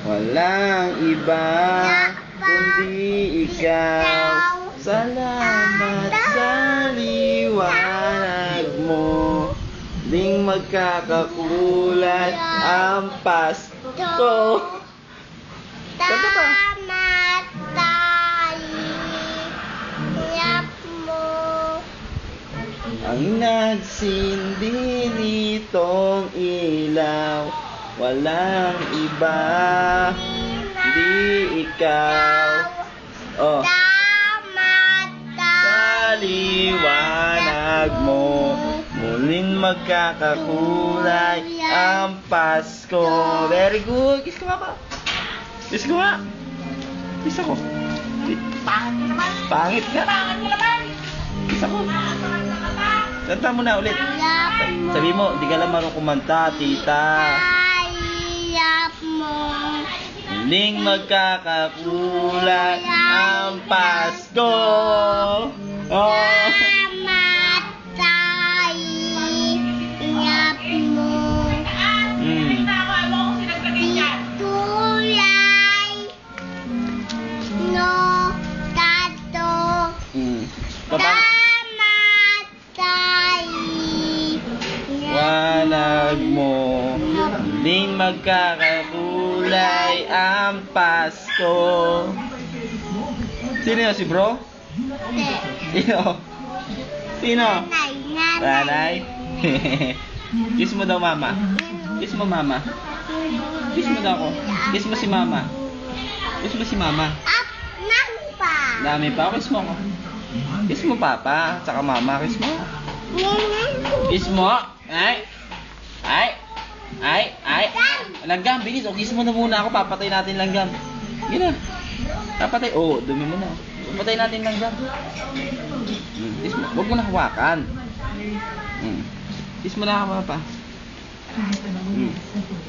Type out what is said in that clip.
Walang iba kundi ikaw. Salamat sa liwanag mo. Ding magkakakulay ang Pasko. Kanta pa. Ang nagsindi nitong ilaw, walang iba, di ikaw. Oh. Sa liwanag mo, muling magkakakulay ang Pasko. Very good. Kiss ko nga pa. Kiss ko nga. Kiss ako. Pangit ka. Kiss ako. Kanta mo na ulit. Sabi mo, di ka lang marunong kumanta, tita. Muling magkakakulay ang Pasko. Oh. Wanag mo, muling magkakakulay ang Pasko. Sino yun? Si bro? Sino? Sino? Nanay. Kiss mo daw mama. Kiss mo mama. Kiss mo daw ako. Kiss mo si mama. Kiss mo si mama. Dami pa. Kiss mo ako. Kiss mo papa. Tsaka mama. Kiss mo. Kiss mo. Ay. Langgam, bilis. O, kiss mo na muna ako. Papatay natin langgam. Gina. Papatay. Oh, dumi mo na. Papatay natin langgam. Kiss mo. Huwag mo na hawakan. Kiss mo na ako, papa.